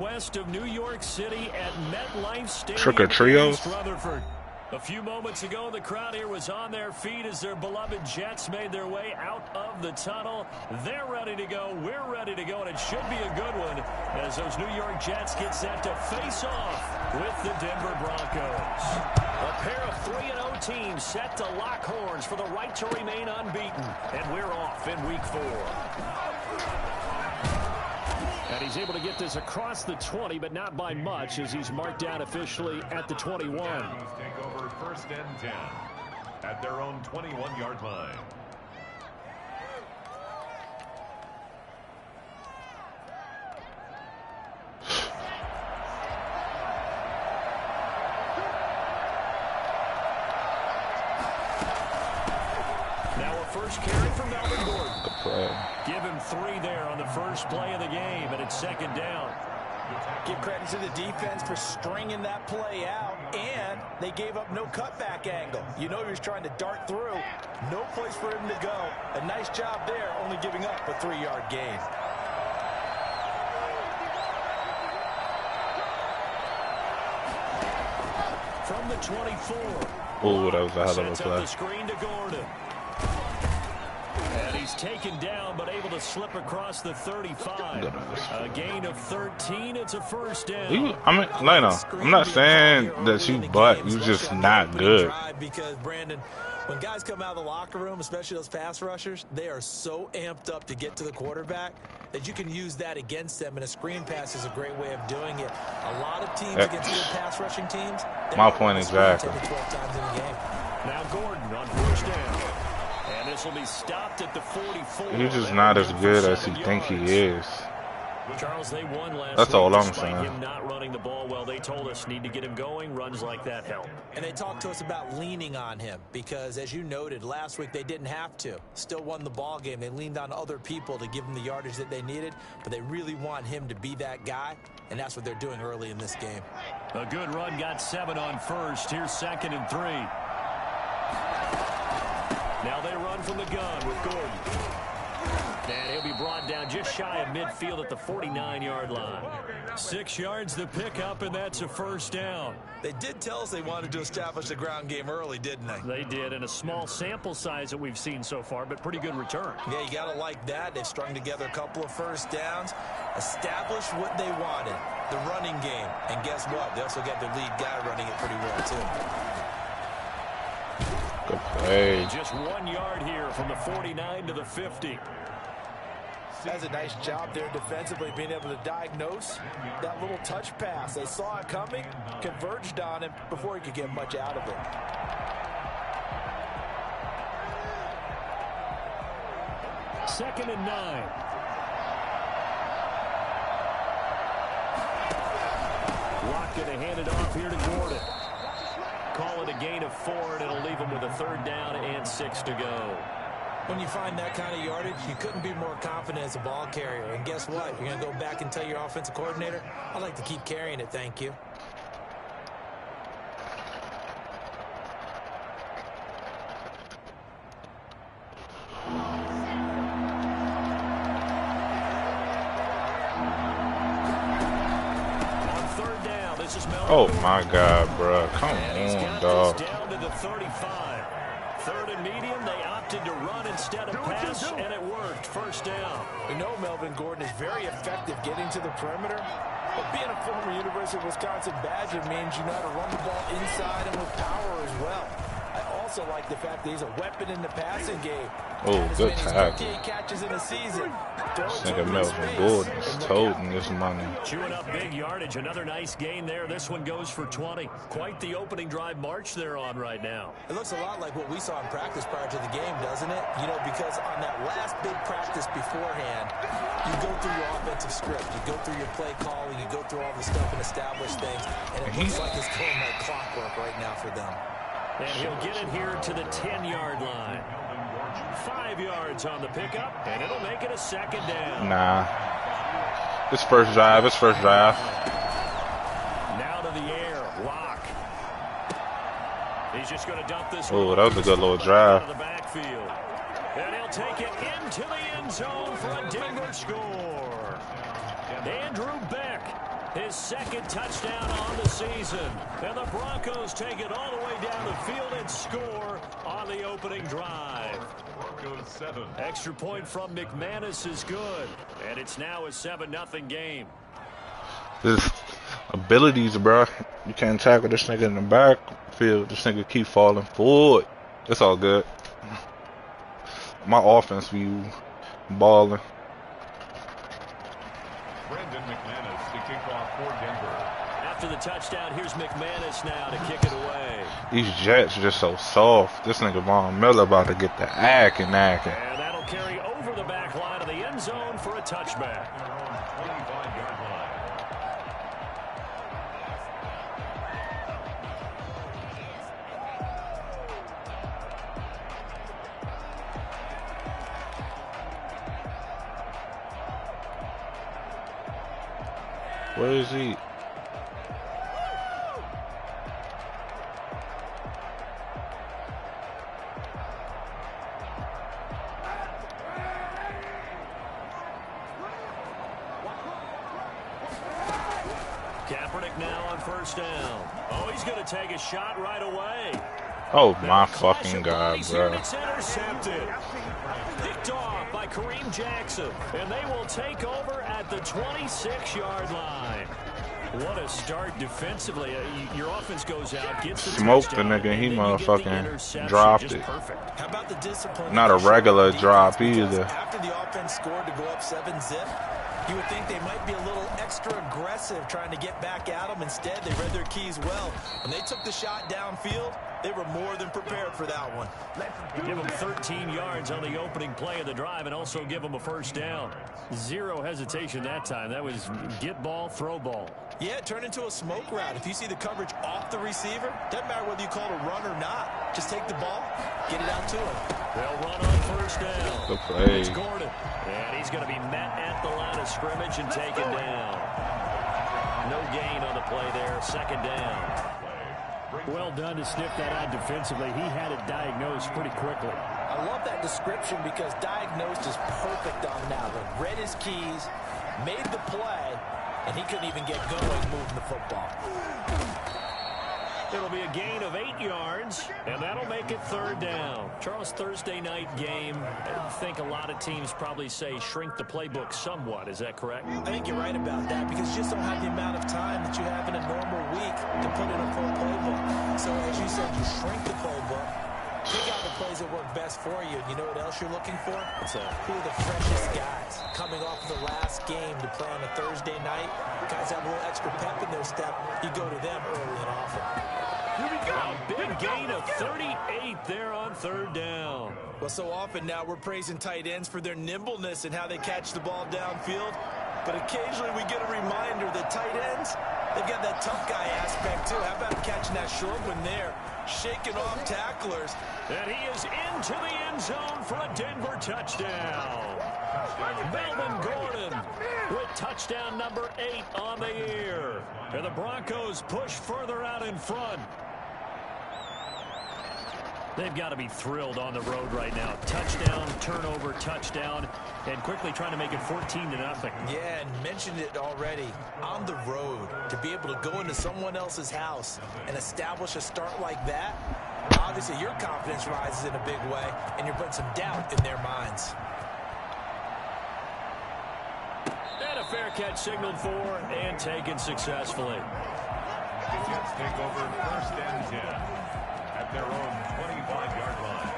West of New York City at MetLife Stadium. Trick or Trios. A few moments ago, the crowd here was on their feet as their beloved Jets made their way out of the tunnel. They're ready to go. We're ready to go, and it should be a good one as those New York Jets get set to face off with the Denver Broncos. A pair of 3-0 teams set to lock horns for the right to remain unbeaten, and we're off in Week 4. And he's able to get this across the 20, but not by much as he's marked down officially at the 21. Take over 1st and 10 at their own 21-yard line. Now a first carry from Melvin Gordon. Give him 3 there on the first play of the game, and it's 2nd down. Give credit to the defense for stringing that play out, and they gave up no cutback angle. You know he was trying to dart through. No place for him to go. A nice job there, only giving up a 3-yard gain. From the 24. Oh, that was a hell of a Sets up play. the screen to Gordon. And he's taken down, but able to slip across the 35. A gain of 13. It's a first down. I mean, Leno, I'm not saying that you butt. You just not good. Because, Brandon, when guys come out of the locker room, especially those pass rushers, they are so amped up to get to the quarterback that you can use that against them, and a screen pass is a great way of doing it. A lot of teams against good pass rushing teams, my point exactly. 12 times in a game. Now Gordon on first down. And this will be stopped at the 44. He's just not as good as he think he is. Charles, they won last That's all week I'm despite saying. him not running the ball well. They told us need to get him going. Runs like that help. And they talked to us about leaning on him because, as you noted, last week they didn't have to. Still won the ball game. They leaned on other people to give them the yardage that they needed, but they really want him to be that guy, and that's what they're doing early in this game. A good run, got 7 on first. Here's 2nd and 3. Now they run from the gun with Gordon. And he'll be brought down just shy of midfield at the 49-yard line. 6 yards the pickup, and that's a first down. They did tell us they wanted to establish the ground game early, didn't they? They did, and a small sample size that we've seen so far, but pretty good return. Yeah, you got to like that. They've strung together a couple of first downs, established what they wanted, the running game. And guess what? They also got their lead guy running it pretty well, too. Good play. Just 1 yard here from the 49 to the 50. Does a nice job there defensively, being able to diagnose that little touch pass. They saw it coming, converged on him before he could get much out of it. Second and 9. Lock going to hand it off here to Gordon. Call it a gain of 4, and it'll leave him with a 3rd down and 6 to go. When you find that kind of yardage, you couldn't be more confident as a ball carrier. And guess what? You're going to go back and tell your offensive coordinator, I'd like to keep carrying it, thank you. On 3rd down, this is Melvin. Oh my God, bro! Come on, dog. Down to the 35. 3rd and medium, they opted to run instead of pass, and it worked. First down. We know Melvin Gordon is very effective getting to the perimeter, but being a former University of Wisconsin Badger means you know how to run the ball inside and with power as well. I also like the fact that he's a weapon in the passing game. Oh, good tackle. Catches in a season. This nigga Melvin Gordon is toting this money. Chewing up big yardage. Another nice gain there. This one goes for 20. Quite the opening drive march they're on right now. It looks a lot like what we saw in practice prior to the game, doesn't it? You know, because on that last big practice beforehand, you go through your offensive script. You go through your play calling. You go through all the stuff and establish things. And it looks like it's going like clockwork right now for them. And he'll get it here to the 10-yard line. 5 yards on the pickup, and it'll make it a 2nd down. Nah. It's first drive. It's first drive. Now to the air. Lock. He's just going to dump this. Oh, that was a good little drive. Out of the backfield. And he'll take it into the end zone for a Denver score. Andrew Beck His second touchdown on the season. And the Broncos take it all the way down the field and score on the opening drive. Broncos 7. Extra point from McManus is good. And it's now a 7-0 game. His abilities, bro. You can't tackle this nigga in the backfield. This nigga keep falling forward. It's all good. My offense be balling. Brandon McManus to kick off for Denver. After the touchdown, here's McManus now to kick it away. These Jets just so soft. This nigga Von Miller about to get the acting. And that'll carry over the back line of the end zone for a touchback. 25-yard line. Where is he? Kaepernick now on first down. Oh, he's going to take a shot right away. Oh my fucking god, bro. It's intercepted. Picked off by Kareem Jackson. And they will take over at the 26-yard line. What a start defensively. Your offense goes out, gets the Smoked the touchdown, nigga, he and then you get the motherfucking interception. dropped Just it. Perfect. How about the discipline? Not a regular drop Because either. after the offense scored to go up 7-zip, you would think they might be a little extra aggressive trying to get back at them. Instead, they read their keys well. When they took the shot downfield, they were more than prepared for that one. Give them 13 yards on the opening play of the drive and also give them a first down. Zero hesitation that time. That was get ball, throw ball. Yeah, it turned into a smoke route. If you see the coverage off the receiver, doesn't matter whether you call it a run or not. Just take the ball, get it out to him. They'll run on first down. Good play. It's Gordon. And he's going to be met at the line of scrimmage and taken down. No gain on the play there. Second down. Well done to sniff that out defensively. He had it diagnosed pretty quickly. I love that description because diagnosed is perfect on that one. Read his keys, made the play, and he couldn't even get going moving the football. It'll be a gain of 8 yards, and that'll make it third down. Charles, Thursday night game, I think a lot of teams probably say shrink the playbook somewhat. Is that correct? I think you're right about that because you just don't have the amount of time that you have in a normal week to put in a full playbook. So as you said, you shrink the playbook, pick out the plays that work best for you. You know what else you're looking for? Who are the freshest guys coming off the last game to play on a Thursday night? Guys have a little extra pep in their step. You go to them early and often. A big gain of 38 there on third down. Well, so often now we're praising tight ends for their nimbleness and how they catch the ball downfield. But occasionally we get a reminder that tight ends, they've got that tough guy aspect too. How about catching that short one there, shaking off tacklers. And he is into the end zone for a Denver touchdown. Melvin Gordon with touchdown number 8 on the year. And the Broncos push further out in front. They've got to be thrilled on the road right now. Touchdown, turnover, touchdown, and quickly trying to make it 14-0. Yeah, and mentioned it already. On the road, to be able to go into someone else's house and establish a start like that, obviously your confidence rises in a big way, and you're putting some doubt in their minds. And a fair catch signaled for and taken successfully. The Jets take over first and 10 at their own 25-yard line.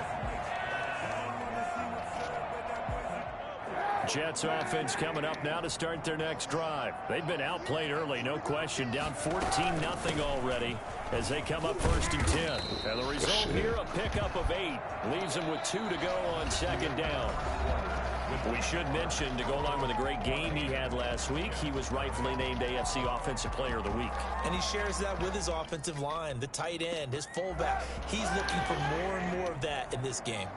Jets offense coming up now to start their next drive. They've been outplayed early, no question. Down 14-0 already as they come up first and 10. And the result here, a pickup of 8. Leaves them with 2 to go on second down. We should mention, to go along with a great game he had last week, he was rightfully named AFC Offensive Player of the Week. And he shares that with his offensive line, the tight end, his fullback. He's looking for more and more of that in this game.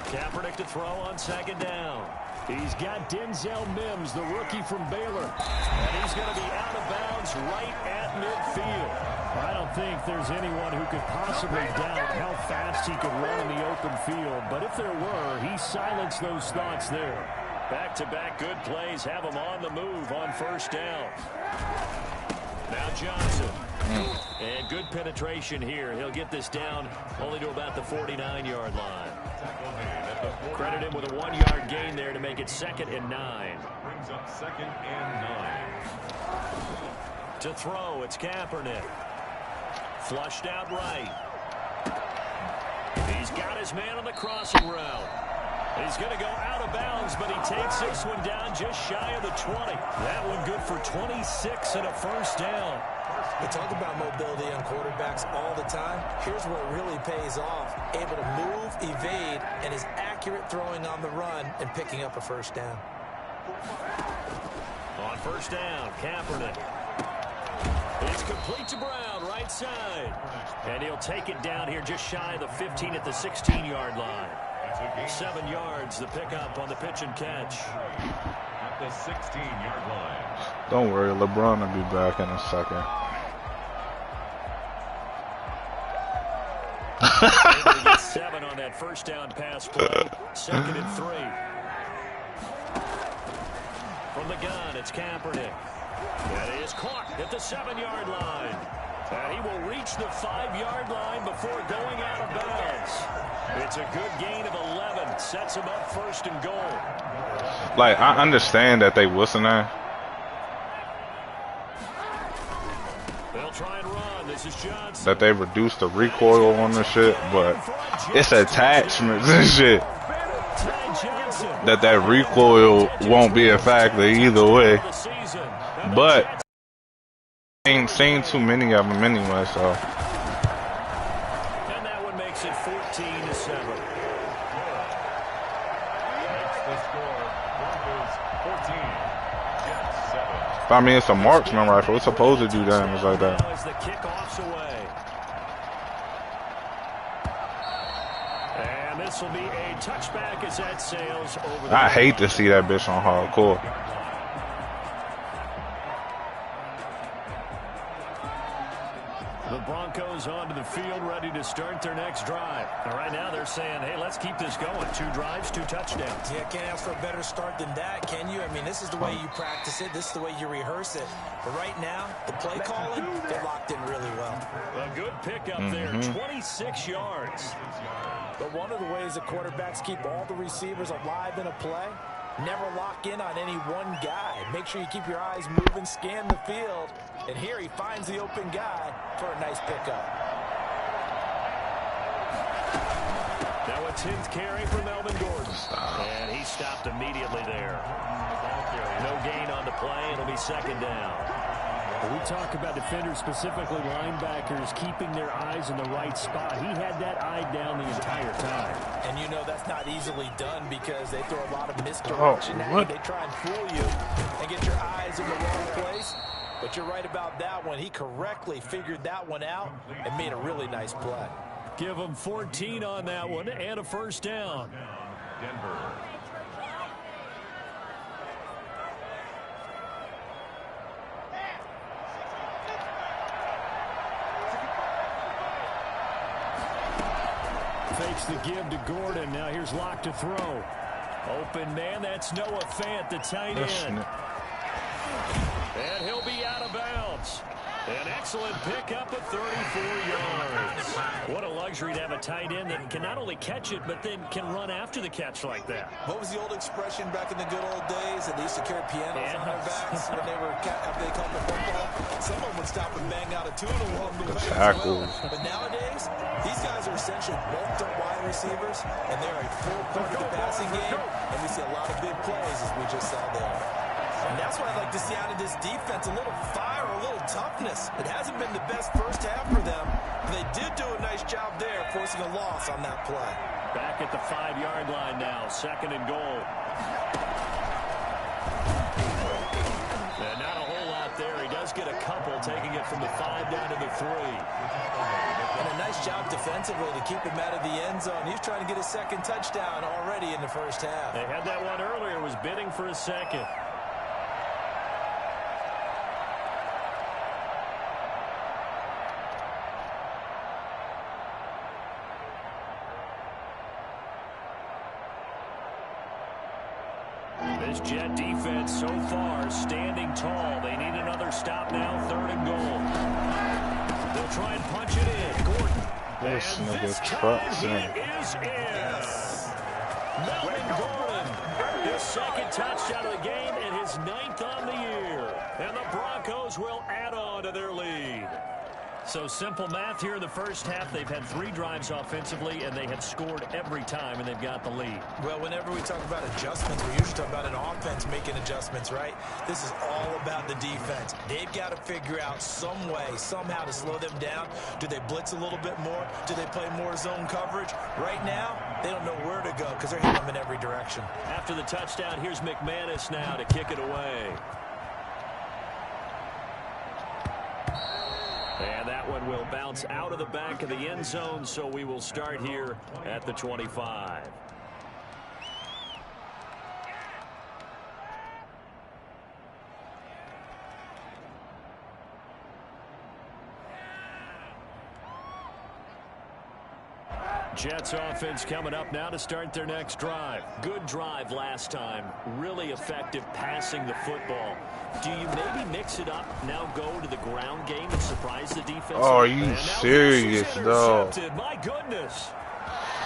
Kaepernick to throw on second down. He's got Denzel Mims, the rookie from Baylor. And he's going to be out of bounds right at midfield. I don't think there's anyone who could possibly doubt how fast he could run in the open field. But if there were, he silenced those thoughts there. Back-to-back good plays have him on the move on first down. Now Johnson. And good penetration here. He'll get this down only to about the 49-yard line. Credit him with a 1-yard gain there to make it 2nd and 9. Brings up 2nd and 9. To throw, it's Kaepernick. Flushed out right. He's got his man on the crossing route. He's going to go out of bounds, but he takes this one down just shy of the 20. That one good for 26 and a first down. We talk about mobility on quarterbacks all the time. Here's where it really pays off. Able to move, evade, and is accurate throwing on the run and picking up a first down. On first down, Kaepernick. It's complete to Brown, right side. And he'll take it down here just shy of the 15 at the 16-yard line. 7 yards, the pickup on the pitch and catch. At the 16-yard line. Don't worry, LeBron will be back in a second. Able to get 7 on that first down pass play. 2nd and 3. From the gun, it's Kaepernick. That is caught at the 7-yard line. And he will reach the 5-yard line before going out of bounds. It's a good gain of 11. Sets him up 1st and goal. Like, I understand that they wasn't there. They'll try and run. This is Johnson. That they reduced the recoil on the shit, but it's attachments and shit. That recoil won't be a factor either way. But ain't seen too many of them anyway, so. And that one makes it 14-7. Makes the score. Broncos 14. Jets 7. I mean, it's a marksman rifle. It's supposed to do damage like that. As the kickoff's away. And this will be a touchback as that sails over the I hate to see that bitch on hardcore. The Broncos onto the field, ready to start their next drive. And right now they're saying, hey, let's keep this going. 2 drives, 2 touchdowns. Yeah, can't ask for a better start than that, can you? I mean, this is the way you practice it. This is the way you rehearse it. But right now, the play calling, they're locked in really well. A good pickup there, 26 yards. But one of the ways that quarterbacks keep all the receivers alive in a play, never lock in on any one guy. Make sure you keep your eyes moving, scan the field. And here he finds the open guy for a nice pickup. Now a 10th carry for Melvin Gordon. And he stopped immediately there. No gain on the play. It'll be 2nd down. When we talk about defenders, specifically linebackers, keeping their eyes in the right spot. He had that eye down the entire time. And you know that's not easily done because they throw a lot of misdirection at you. They try and fool you and get your eyes in the wrong place. But you're right about that one. He correctly figured that one out and made a really nice play. Give him 14 on that one and a first down. Denver. Fakes the give to Gordon. Now here's Locke to throw. Open man, that's Noah Fant, the tight end. And he'll be out of bounds. An excellent pickup of 34 yards. What a luxury to have a tight end that can not only catch it, but then can run after the catch like that. What was the old expression back in the good old days that they used to carry pianos on their backs when they were after they caught the football? Someone would stop and bang out a tune along the way as well. But nowadays, these guys are essentially bulked up wide receivers, and they're a full part of the passing game, and we see a lot of big plays as we just saw there. And that's why I like to see out of this defense a little fire, a little toughness. It hasn't been the best first half for them, but they did do a nice job there, forcing a loss on that play. Back at the 5-yard line now, 2nd and goal. And not a whole lot there. He does get a couple, taking it from the 5 down to the 3. And a nice job defensively to keep him out of the end zone. He's trying to get a 2nd touchdown already in the first half. They had that one earlier, was bidding for a 2nd. This Jet defense so far standing tall. They need another stop now, 3rd and goal. They'll try and punch it in. Gordon. This And nigga this trucks time in. he is in. Melvin Gordon, his 2nd touchdown of the game and his 9th on the year. And the Broncos will add on to their lead. So simple math here in the first half. They've had 3 drives offensively, and they have scored every time, and they've got the lead. Well, whenever we talk about adjustments, we usually talk about an offense making adjustments, right? This is all about the defense. They've got to figure out some way, somehow to slow them down. Do they blitz a little bit more? Do they play more zone coverage? Right now, they don't know where to go because they're hitting them in every direction. After the touchdown, here's McManus now to kick it away. And that one will bounce out of the back of the end zone, so we will start here at the 25. Jets offense coming up now to start their next drive. Good drive last time. Really effective passing the football. Do you maybe mix it up, now go to the ground game and surprise the defense? Oh, are you serious, dog? My goodness.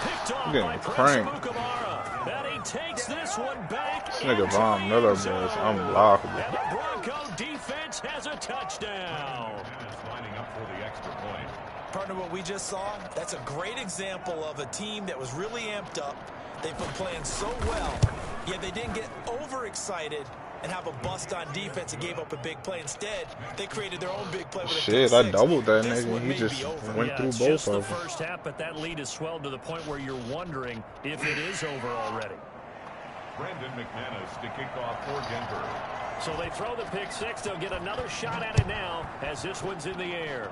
Picked off Getting by cranked. Mukamara. And he takes this one back. This nigga into Von the Miller, end bro, zone. is unblockable. And the Bronco defense has a touchdown. McManus lining up for the extra point. Partner, what we just saw, that's a great example of a team that was really amped up. They've been playing so well, yet they didn't get overexcited and have a bust on defense and gave up a big play. Instead, they created their own big play with a Shit, pick I six. doubled that This nigga. one He may just be over. went through It's both just the of them. first half, but that lead has swelled to the point where you're wondering if it is over already. Brandon McManus to kick off for Denver. So they throw the pick six. They'll get another shot at it now as this one's in the air.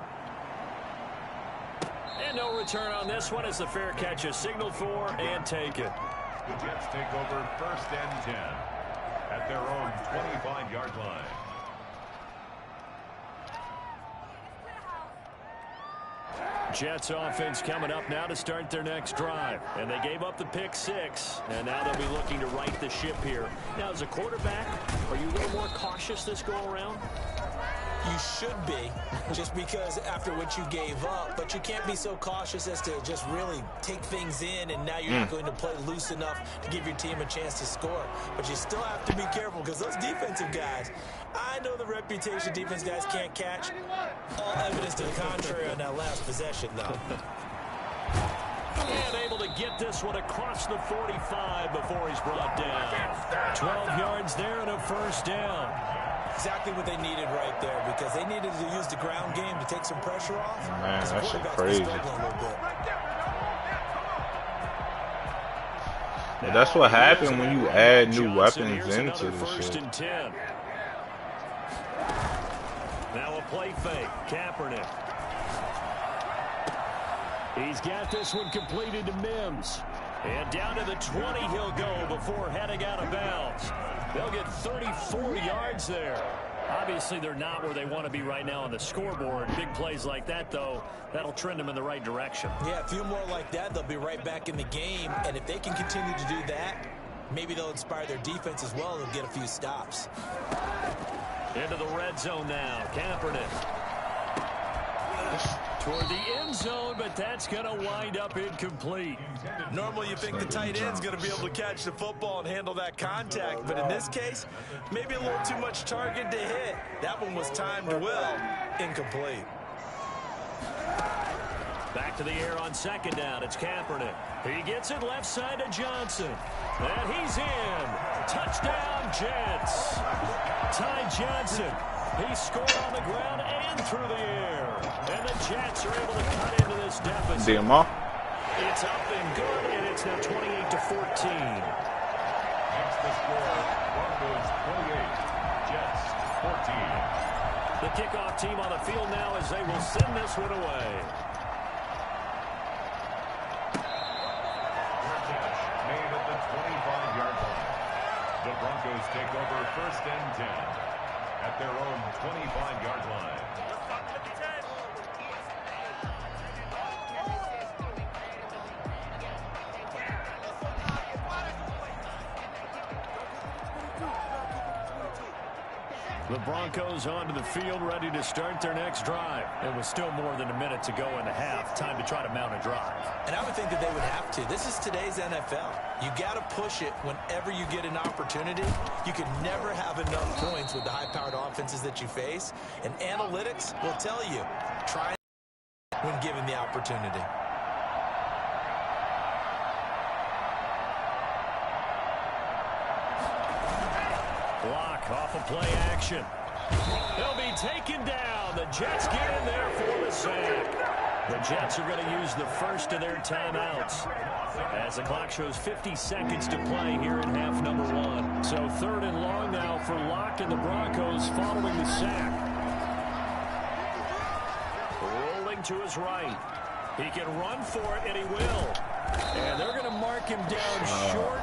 And no return on this one as the fair catch is signaled for and taken. The Jets take over 1st and 10 at their own 25-yard line. Jets offense coming up now to start their next drive. And they gave up the pick six. And now they'll be looking to right the ship here. Now, as a quarterback, are you a little more cautious this go around? You should be, just because after what you gave up, but you can't be so cautious as to just really take things in, and now you're not going to play loose enough to give your team a chance to score. But you still have to be careful because those defensive guys, I know the reputation defense guys can't catch. All evidence to the contrary on that last possession, though. And able to get this one across the 45 before he's brought down. 12 yards there and a first down. Exactly what they needed right there, because they needed to use the ground game to take some pressure off. Man, This that shit quarterback's crazy. been struggling a little bit. Yeah, that's what happened when you add new Johnson, weapons here's into another this first shit. and 10. Now a play fake. Kaepernick. He's got this one completed to Mims. And down to the 20 he'll go before heading out of bounds. They'll get 34 yards there. Obviously, they're not where they want to be right now on the scoreboard. Big plays like that, though, that'll trend them in the right direction. Yeah, a few more like that, they'll be right back in the game. And if they can continue to do that, maybe they'll inspire their defense as well. They'll get a few stops. Into the red zone now. Kaepernick. Toward the end zone, but that's going to wind up incomplete. Normally you think the tight end's going to be able to catch the football and handle that contact, but in this case, maybe a little too much target to hit. That one was timed well. Incomplete. Back to the air on second down. It's Kaepernick. He gets it left side to Johnson. And he's in. Touchdown, Jets. Ty Johnson. He scored on the ground and through the air. And the Jets are able to cut into this deficit. DMR? It's up and good, and it's now 28-14. Next the score, Broncos 28, Jets 14. The kickoff team on the field now as they will send this one away. Catch made at the 25-yard line. The Broncos take over 1st and 10 at their own 25-yard line. The Broncos onto the field, ready to start their next drive. It was still more than a minute to go in the half. Time to try to mount a drive. And I would think that they would have to. This is today's NFL. You got to push it whenever you get an opportunity. You can never have enough points with the high-powered offenses that you face. And analytics will tell you, try when given the opportunity. Block off of play action. They'll be taken down. The Jets get in there for the sack. The Jets are going to use the first of their timeouts as the clock shows 50 seconds to play here in half number 1. So 3rd and long now for Locke and the Broncos following the sack. Rolling to his right. He can run for it, and he will. And they're going to mark him down short,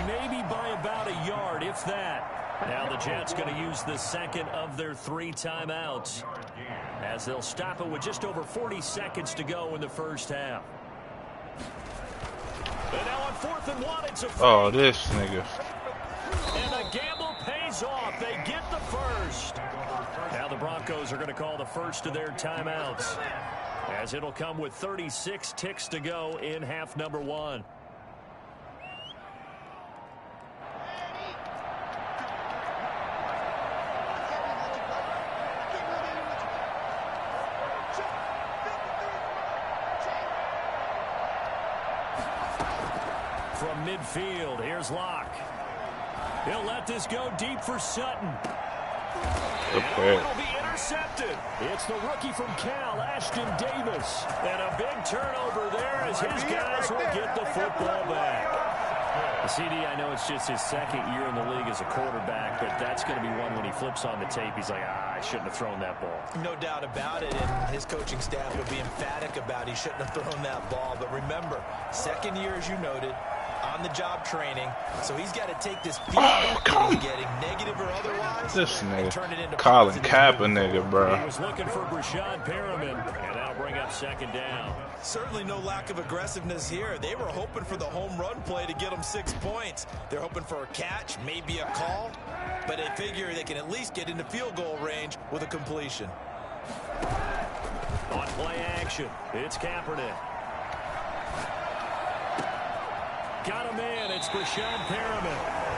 maybe by about a yard, if that. Now the Jets going to use the second of their 3 timeouts as they'll stop it with just over 40 seconds to go in the first half. And now on 4th and 1, it's a fake. Oh, this nigga. And the gamble pays off. They get the first. Now the Broncos are going to call the first of their timeouts as it'll come with 36 ticks to go in half number 1. From midfield, here's Locke. He'll let this go deep for Sutton. Okay. It'll be intercepted. It's the rookie from Cal, Ashton Davis. And a big turnover there as his guys will get the football back. CD, I know it's just his 2nd year in the league as a quarterback, but that's going to be one when he flips on the tape, he's like, I shouldn't have thrown that ball. No doubt about it, and his coaching staff would be emphatic about he shouldn't have thrown that ball. But remember, 2nd year, as you noted, on-the-job training, so he's got to take this feedback that he's getting, negative or otherwise, This and turn it into nigga. Colin positive. Kaepernick, bro. He was looking for Brashad Perriman, and that'll bring up 2nd down. Certainly no lack of aggressiveness here. They were hoping for the home run play to get them 6 points. They're hoping for a catch, maybe a call, but they figure they can at least get into field goal range with a completion. On play action, it's Kaepernick. Got him in. It's Brashad Perriman.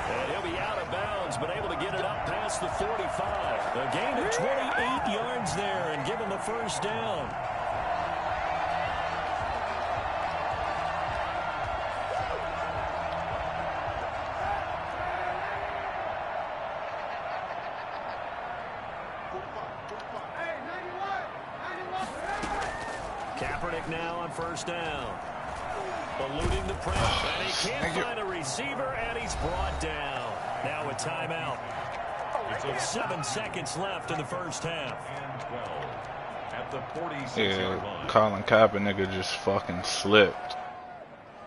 And he'll be out of bounds, but able to get it up past the 45. A gain of 28 yards there and give him the first down. Kaepernick now on 1st down. Eluding the press, and he can't find a receiver, and he's brought down. Now a timeout. 7 seconds left in the first half. And 12 at the 46-yard Yeah, line. Colin Kaepernick just fucking slipped.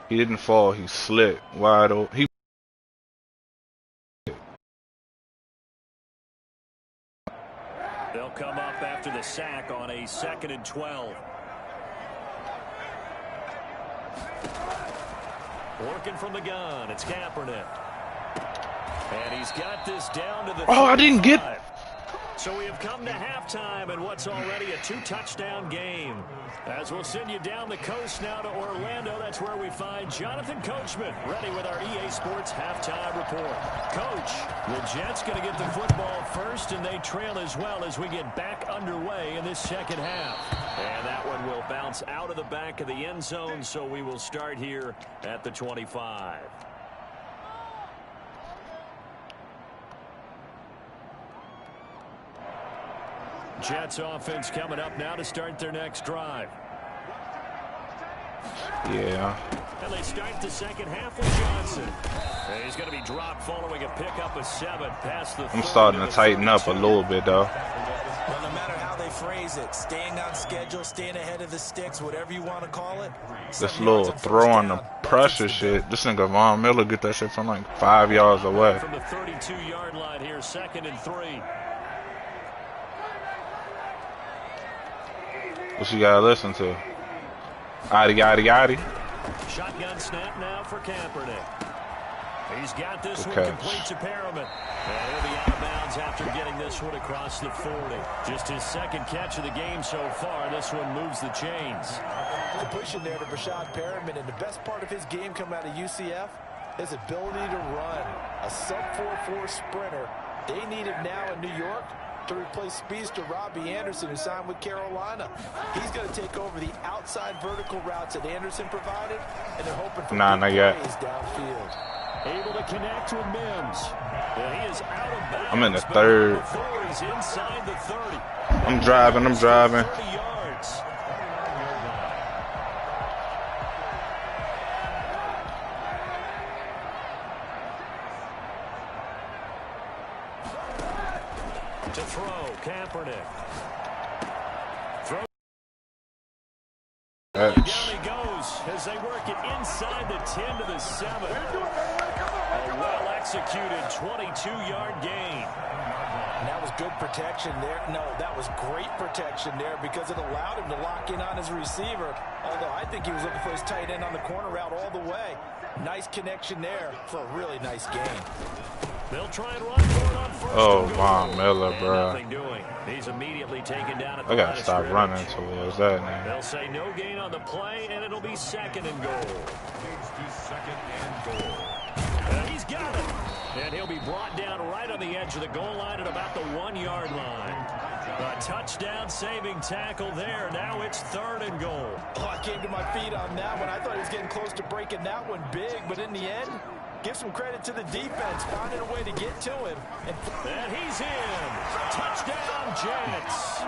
He didn't fall, he slipped. Wide open. They'll come up after the sack on a 2nd and 12. Working from the gun, it's Kaepernick. And he's got this down to the Oh, I didn't get... 35. So we have come to halftime in what's already a 2-touchdown game. As we'll send you down the coast now to Orlando, that's where we find Jonathan Coachman ready with our EA Sports halftime report. Coach, the Jets going to get the football first, and they trail as well as we get back underway in this second half. And that one will bounce out of the back of the end zone, so we will start here at the 25. Jets offense coming up now to start their next drive. Yeah. And they start the second half with Johnson. And he's going to be dropped following a pickup of 7 past the 30. I'm starting to tighten up a little bit, though. Well, no matter how they phrase it, staying on schedule, staying ahead of the sticks, whatever you want to call it. This little throw on the pressure shit. This nigga Von Miller get that shit from like 5 yards away. From the 32-yard line here, 2nd and 3. What you gotta listen to? Yaddy, yaddy, yaddy. Shotgun snap now for Kaepernick. He's got this Good one catch. complete to Perriman. And he'll be out of bounds after getting this one across the 40. Just his second catch of the game so far. This one moves the chains. Completion there to Breshad Perriman, and the best part of his game coming out of UCF, his ability to run. A sub-4.4 sprinter. They need him now in New York to replace speedster Robbie Anderson, who signed with Carolina. He's going to take over the outside vertical routes that Anderson provided, and they're hoping for Not yet. plays downfield. Able to connect with Mims. And he is out of bounds. I'm in the but third. before he's inside the 30. I'm driving. 30 yards. To throw, Kaepernick. Throw. Down he goes as they work it inside the 10 to the 7. A well-executed 22-yard gain. And that was good protection there. No, that was great protection there because it allowed him to lock in on his receiver. Although I think he was looking for his tight end on the corner route all the way. Nice connection there for a really nice gain. They'll try and run for it on first. Oh, and Von goal. Miller, And bro. nothing doing. He's immediately taken down at the I line gotta of stop scrimmage. running towards that, man. They'll say no gain on the play, and it'll be second and goal. Moves to second and goal. And he's got it. And he'll be brought down right on the edge of the goal line at about the 1-yard line. A touchdown-saving tackle there. Now it's third and goal. Oh, I came to my feet on that one. I thought he was getting close to breaking that one big, but in the end, give some credit to the defense, finding a way to get to him. And he's in. Touchdown, Jets.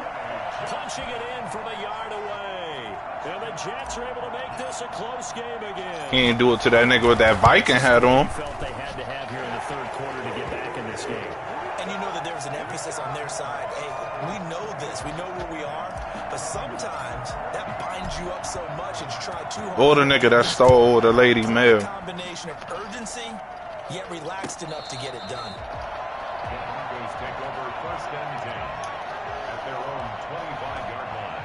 Punching it in from a yard away. And the Jets are able to make this a close game again. He ain't do it to that nigga with that Viking hat on. Felt they had to have here in the third quarter to get back in this game. And you know that there was an emphasis on their side. Hey, we know this. We know where we are. But sometimes that binds you up so much and you try too hard. Or the nigga that stole the Lady Mail. Combination of urgency, yet relaxed enough to get it done. The Broncos take over first and 10 at their own 25-yard line.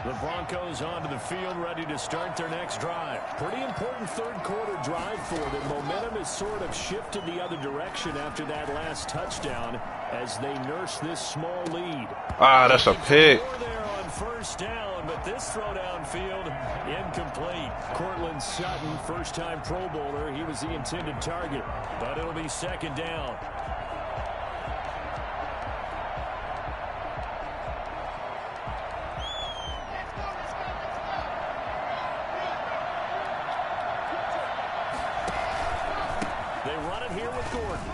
The Broncos onto the field, ready to start their next drive. Pretty important third quarter drive for them. Momentum has sort of shifted the other direction after that last touchdown as they nurse this small lead. Ah, that's a pick. More there on first down, but this throw downfield incomplete. Cortland Sutton, first-time Pro Bowler. He was the intended target, but it'll be second down. They run it here with Gordon.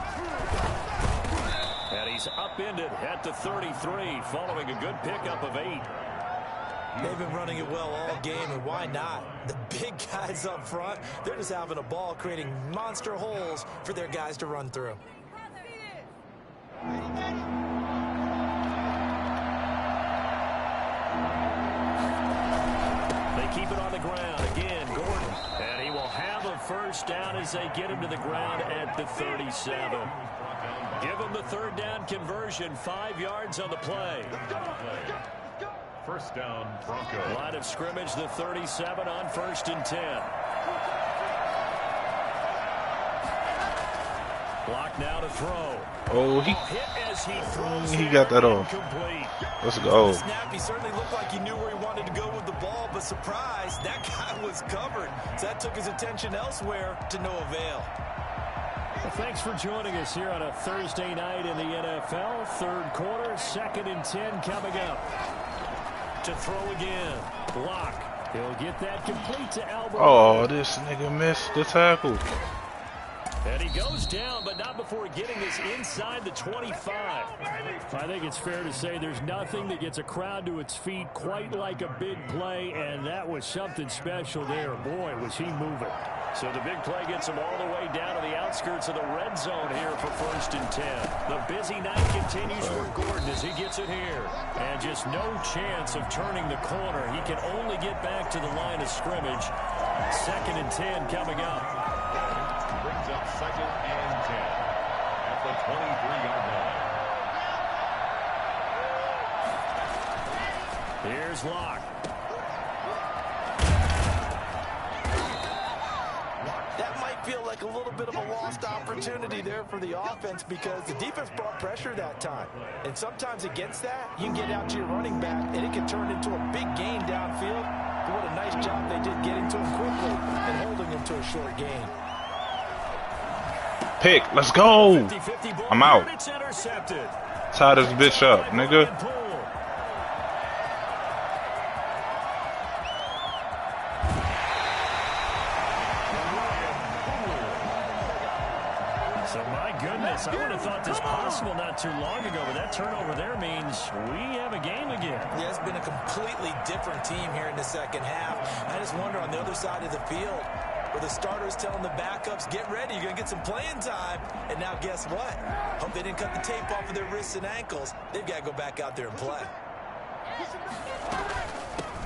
And he's upended at the 33, following a good pickup of 8. They've been running it well all game, and why not? The big guys up front, they're just having a ball, creating monster holes for their guys to run through. They keep it on the ground. Again, Gordon. And he will have a first down as they get him to the ground at the 37. Give him the third down conversion. 5 yards on the play. First down, Broncos. Line of scrimmage, the 37 on first and 10. Block now to throw. Oh, Hit as he throws. he there, got that off. incomplete. Let's go. Snap, he certainly looked like he knew where he wanted to go with the ball, but surprise, that guy was covered. So that took his attention elsewhere to no avail. Well, thanks for joining us here on a Thursday night in the NFL. Third quarter, second and 10 coming up. To throw again. Block. He'll get that complete to Albert. Oh, this nigga missed the tackle. And he goes down, but not before getting this inside the 25. I think it's fair to say there's nothing that gets a crowd to its feet quite like a big play, and that was something special there. Boy, was he moving. So the big play gets him all the way down to the outskirts of the red zone here for first and 10. The busy night continues for Gordon as he gets it here. And just no chance of turning the corner. He can only get back to the line of scrimmage. Second and 10 coming up. Brings up second and 10 at the 23-yard line. Here's Locke. feel like a little bit of a lost opportunity there for the offense because the defense brought pressure that time. And sometimes against that, you can get out to your running back, and it can turn into a big gain downfield. But what a nice job they did getting to him quickly and holding him to a short gain. Pick, let's go. 50-50 ball, I'm out. It's intercepted. Tie this bitch up, nigga. So, my goodness, I would have thought this possible not too long ago, but that turnover there means we have a game again. Yeah, it's been a completely different team here in the second half. I just wonder on the other side of the field, where the starters telling the backups, get ready, you're going to get some playing time. And now guess what? Hope they didn't cut the tape off of their wrists and ankles. They've got to go back out there and play.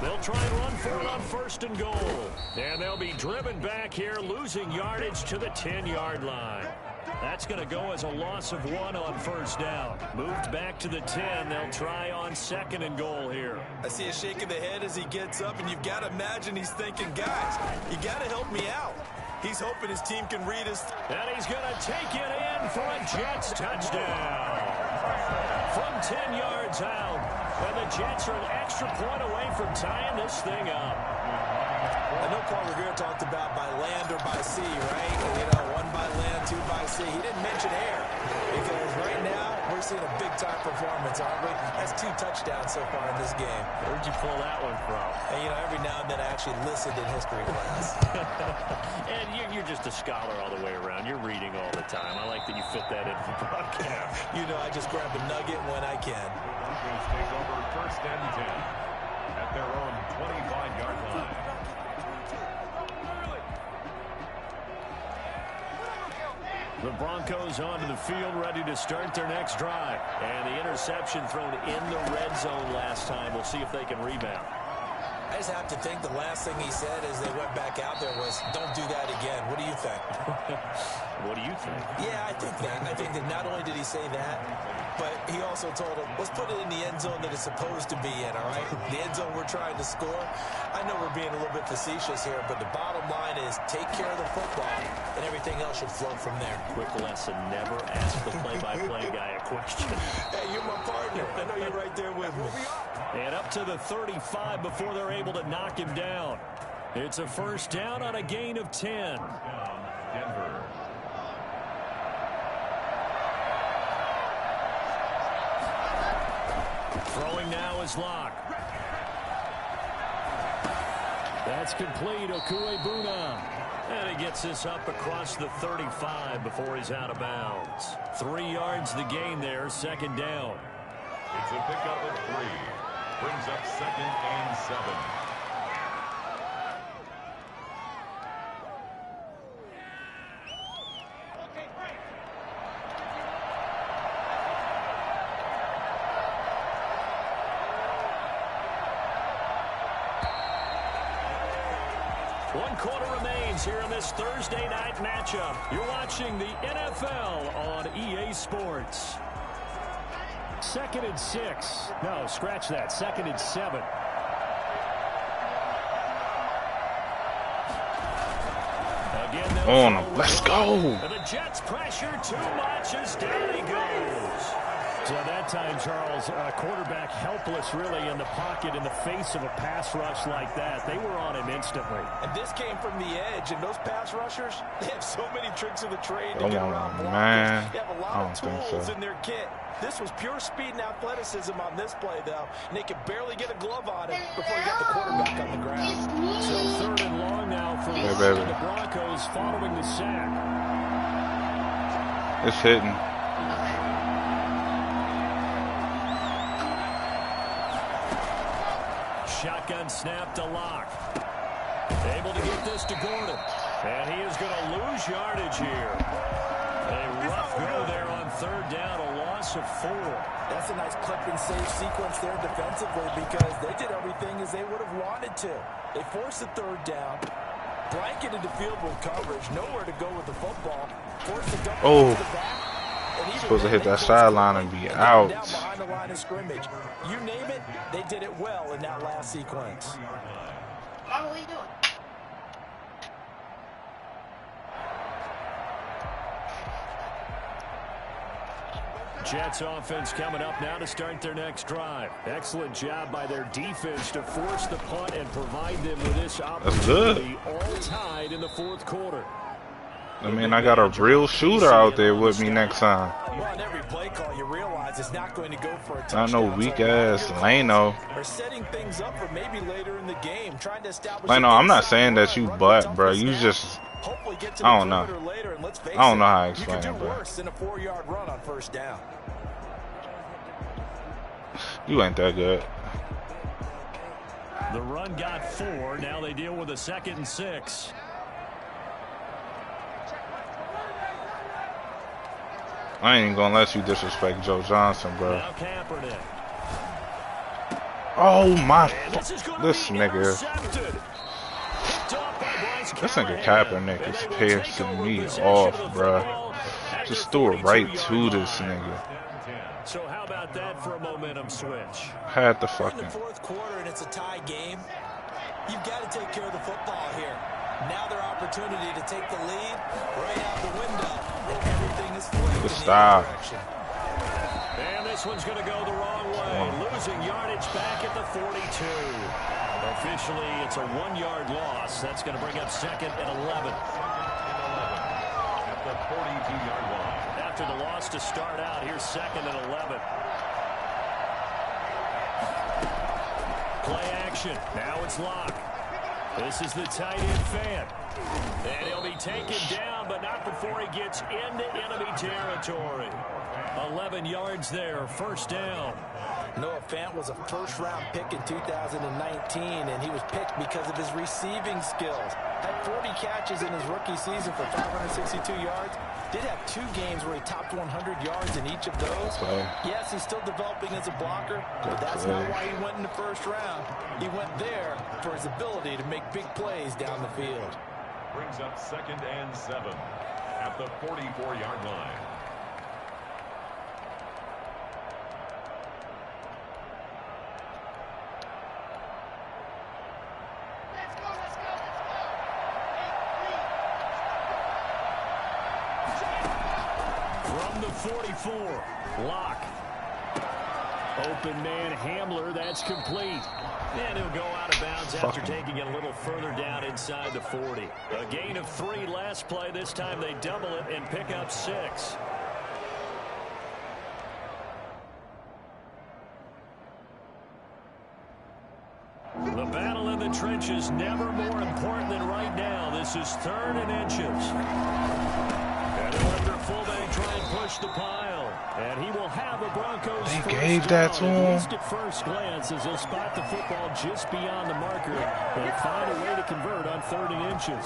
They'll try and run for it on 1st and goal. And they'll be driven back here, losing yardage to the 10-yard line. That's going to go as a loss of 1 on 1st down. Moved back to the 10. They'll try on 2nd and goal here. I see a shake of the head as he gets up, and you've got to imagine he's thinking, guys, you got to help me out. He's hoping his team can read his... And he's going to take it in for a Jets touchdown. From 10 yards out. And the Jets are an extra point away from tying this thing up. I know Paul Revere talked about by land or by sea, right? You know, 1 by land, 2 by sea. He didn't mention air because right now we're seeing a big-time performance, aren't we? That's 2 touchdowns so far in this game. Where'd you pull that one from? And, you know, every now and then I actually listened in history class. And you're just a scholar all the way around. You're reading all the time. I like that you fit that into the broadcast. You know, I just grab a nugget when I can. Broncos take over 1st and 10 at their own 25-yard line. The Broncos onto the field, ready to start their next drive. And the interception thrown in the red zone last time. We'll see if they can rebound. I just have to think the last thing he said as they went back out there was, don't do that again. What do you think? What do you think? Yeah, I think that. I think that not only did he say that, but he also told him, let's put it in the end zone that it's supposed to be in, all right? The end zone we're trying to score. I know we're being a little bit facetious here, but the bottom line is take care of the football, and everything else should flow from there. Quick lesson, never ask the play-by-play guy a question. Hey, you're my partner. I know you're right there with me. And up to the 35 before they're able to knock him down. It's a 1st down on a gain of 10. Denver. Throwing now is Locke. That's complete. Okuebuna. And he gets this up across the 35 before he's out of bounds. 3 yards the gain there, 2nd down. It's a pickup of 3. Brings up 2nd and 7. One quarter remains here in this Thursday night matchup. You're watching the NFL on EA Sports. 2nd and 6. No, scratch that. 2nd and 7. Again, On him. Let's go. and the Jets pressure too much as down he goes. So that time, Charles, quarterback helpless really in the pocket in the face of a pass rush like that. They were on him instantly. And this came from the edge, and those pass rushers, they have so many tricks of the trade to Come get on, around blockers. man. They have a I lot don't of think tools so. in their kit. This was pure speed and athleticism on this play, though, and they could barely get a glove on it before he got the quarterback on the ground. So 3rd and long now for Hey, baby. the Broncos following the sack. It's hitting. Shotgun snap to Locke. Able to get this to Gordon. And he is going to lose yardage here. A rough go there on 3rd down, a loss of 4. That's a nice clip and save sequence there defensively because they did everything as they would have wanted to. They forced the 3rd down, blanketed the field with coverage, nowhere to go with the football, forced the double Oh. to the back. Supposed to hit that sideline and be out. Down behind the line of scrimmage. You name it, they did it well in that last sequence. Mom, what are you doing? Jets offense coming up now to start their next drive. Excellent job by their defense to force the punt and provide them with this opportunity. All tied in the fourth quarter. I mean, I got a real shooter out there with me next time. Well, on every play call, you realize it's not going to go for a Not touchdown. no weak ass Lano. Or setting things up for maybe later in the game, trying to establish. Lano, I'm not saying that you butt, bro. You just, I don't know. I don't know how to explain it, bro. Worse than a 4-yard run on first down. You ain't that good. The run got 4. Now they deal with a 2nd and 6. I ain't even gonna let you disrespect Joe Johnson, bro. Now Kaepernick. Oh my, This nigga. This nigga Kaepernick is pissing me off, bro. Just threw it right to this nigga. So how about that for a momentum switch? Had to In fucking. the fourth quarter, and it's a tie game. You've got to take care of the football here. Now their opportunity to take the lead right out the window, and everything is flipped in the style. other direction. And this one's going to go the wrong way. Losing yardage back at the 42. Officially, it's a 1-yard loss. That's going to bring up 2nd and 11. At the 42-yard line. After the loss to start out, here's 2nd and 11. Play action. Now it's Locke. This is the tight end fan. And he'll be taken down, but not before he gets into enemy territory. 11 yards there, first down. Noah Fant was a first-round pick in 2019, and he was picked because of his receiving skills. Had 40 catches in his rookie season for 562 yards. Did have 2 games where he topped 100 yards in each of those. Yes, he's still developing as a blocker, but that's not why he went in the first round. He went there for his ability to make big plays down the field. Brings up 2nd and 7 at the 44-yard line. From the 44, Locke. Open man Hamler, that's complete. And he'll go out of bounds after taking it a little further down inside the 40. A gain of 3 last play. This time they double it and pick up 6. The battle in the trenches never more important than right now. This is 3rd and inches. And he'll let their fullback try and push the pile. And he will have a Broncos They first gave that to down, him. at least at first glance, as he'll spot the football just beyond the marker and find a way to convert on 3rd and inches.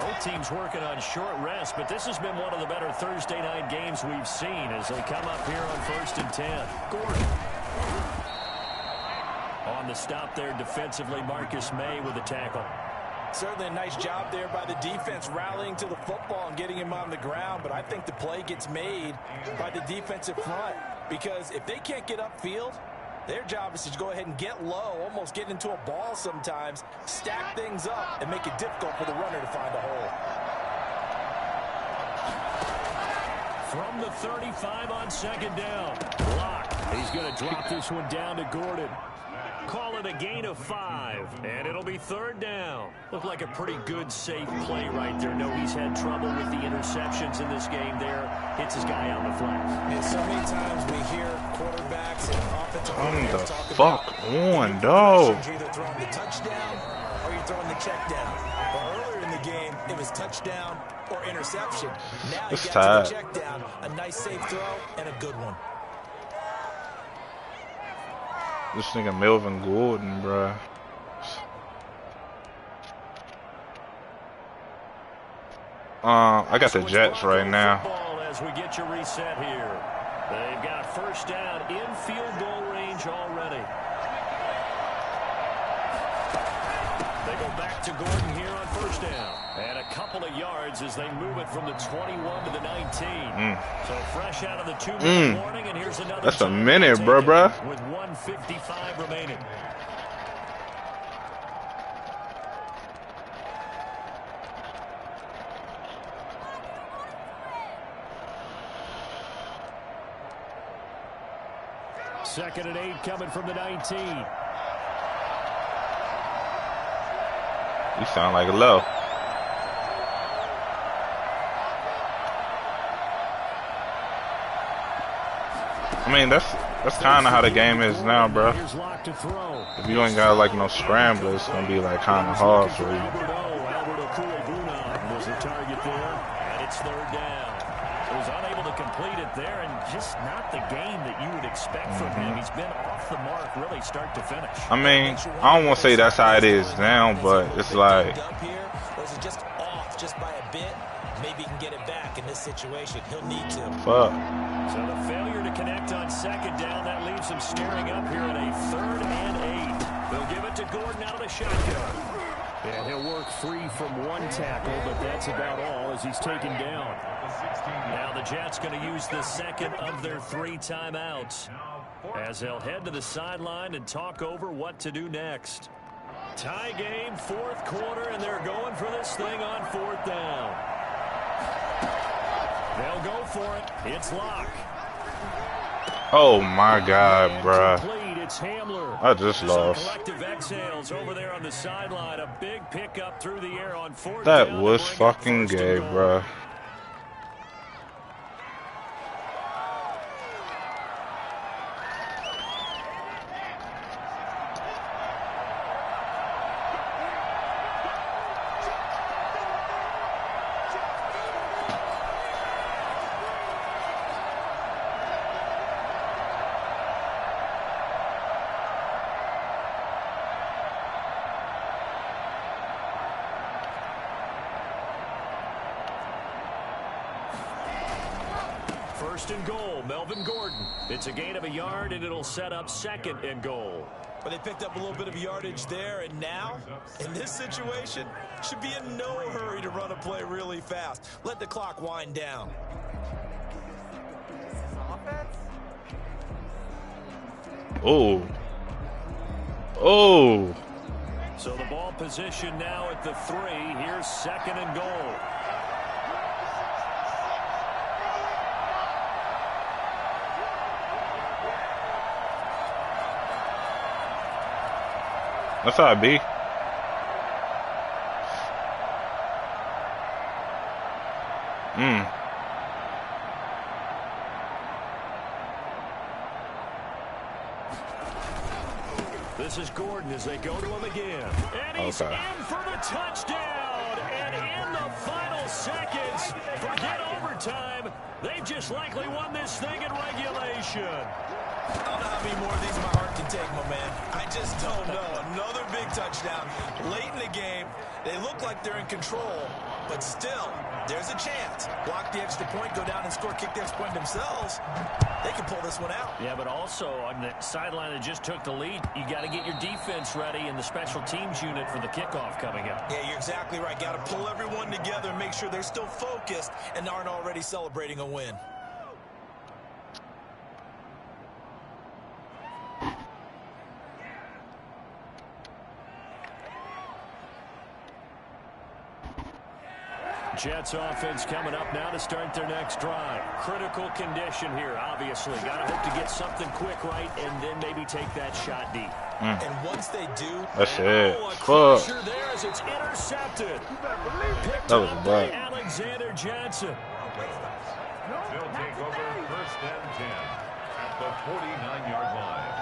Both teams working on short rest, but this has been one of the better Thursday night games we've seen as they come up here on 1st and 10. Gordon. On the stop there defensively, Marcus May with the tackle. Certainly a nice job there by the defense rallying to the football and getting him on the ground, but I think the play gets made by the defensive front because if they can't get upfield, their job is to go ahead and get low, almost get into a ball sometimes, stack things up, and make it difficult for the runner to find a hole. From the 35 on 2nd down, Locke. He's going to drop this one down to Gordon. Call it a gain of 5, and it'll be 3rd down. Looked like a pretty good, safe play right there. No, he's had trouble with the interceptions in this game there. Hits his guy out in the flat. And so many times we hear quarterbacks and offensive Come players the talk fuck about on, dog. you're either throwing the touchdown or you're throwing the check down. But earlier in the game, it was touchdown or interception. Now It's you got to the tied. check down. A nice safe throw and a good one. This nigga Melvin Gordon, bruh. I got the Jets right now. As we get you reset here, they've got first down in field goal range already. They go back to Gordon here on first down. And a couple of yards as they move it from the 21 to the 19. So fresh out of the 2-minute warning, and here's another. That's a minute, bruh. With 1:55 remaining. 2nd and 8 coming from the 19. You sound like a low. I mean, that's kind of how the game is now, bro. If you ain't got like no scrambler, it's gonna be like kind of hard for you. Was the target there, and it's 3rd down. He was unable to complete it there, and just not the game that you would expect from him. He's been off the mark, really, start to finish. I mean, I don't want to say that's how it is now, but it's like. Or is it just off just by a bit? Maybe he can get it back in this situation. He'll need to. Fuck. So the failure to connect on 2nd down, that leaves him staring up here at a 3rd and 8. They'll give it to Gordon out of the shotgun. And he'll work free from 1 tackle, but that's about all as he's taken down. Now the Jets going to use the 2nd of their 3 timeouts as they'll head to the sideline and talk over what to do next. Tie game, 4th quarter, and they're going for this thing on 4th down. They'll go for it. It's Locke. Oh my God, bruh. It's Hamler. I just lost. Collective exhales over there on the sideline. A big pickup through the air on 4th That down was fucking gay, bruh. And goal, Melvin Gordon. It's a gain of a yard, and it'll set up 2nd and goal. But they picked up a little bit of yardage there, and now, in this situation, should be in no hurry to run a play really fast. Let the clock wind down. Oh. Oh. So the ball position now at the 3. Here's 2nd and goal. That's how it be. This is Gordon as they go to him again. And he's in for the touchdown. And in the final seconds, forget overtime. They've just likely won this thing in regulation. I don't know how many more of these my heart can take, my man. I just don't know. Another big touchdown late in the game. They look like they're in control, but still, there's a chance. Block the extra point, go down and score, kick the extra point themselves. They can pull this one out. Yeah, but also on the sideline that just took the lead, you got to get your defense ready and the special teams unit for the kickoff coming up. Yeah, you're exactly right. Got to pull everyone together and make sure they're still focused and aren't already celebrating a win. Jets offense coming up now to start their next drive. Critical condition here, obviously. Got to hope to get something quick right and then maybe take that shot deep. And once they do, that's it. Fuck. There as it's intercepted. That was a bad. Alexander Johnson. They'll take over 1st and 10 at the 49-yard line.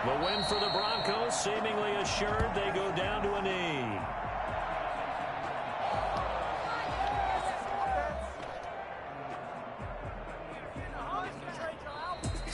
The win for the Broncos, seemingly assured. They go down to a knee.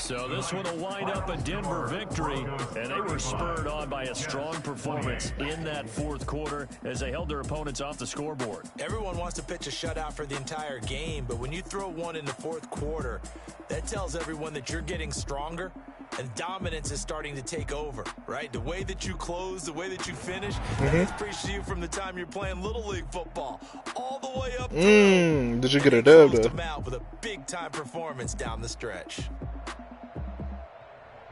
So this one will wind up a Denver victory, and they were spurred on by a strong performance in that fourth quarter as they held their opponents off the scoreboard. Everyone wants to pitch a shutout for the entire game, but when you throw one in the fourth quarter, that tells everyone that you're getting stronger and dominance is starting to take over, right? The way that you close, the way that you finish, that preached to you from the time you're playing Little League football all the way up. Did you get a dub though? Them out with a big-time performance down the stretch.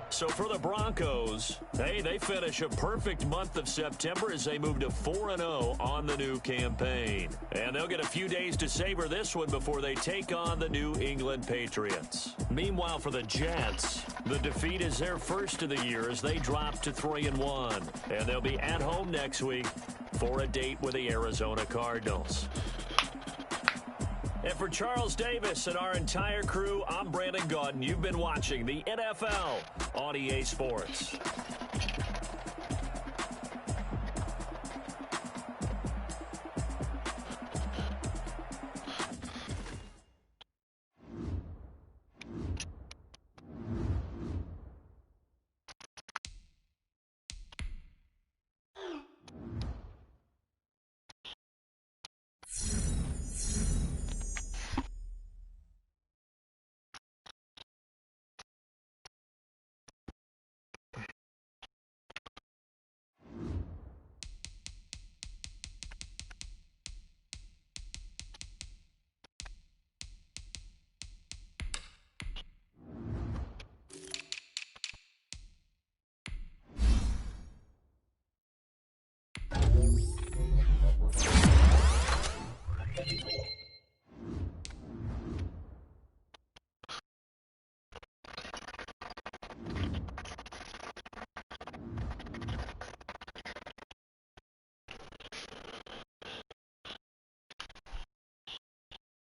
So for the Broncos, hey, they finish a perfect month of September as they move to 4-0 on the new campaign. And they'll get a few days to savor this one before they take on the New England Patriots. Meanwhile, for the Jets, the defeat is their first of the year as they drop to 3-1. And they'll be at home next week for a date with the Arizona Cardinals. And for Charles Davis and our entire crew, I'm Brandon Gaudin. You've been watching the NFL on EA Sports.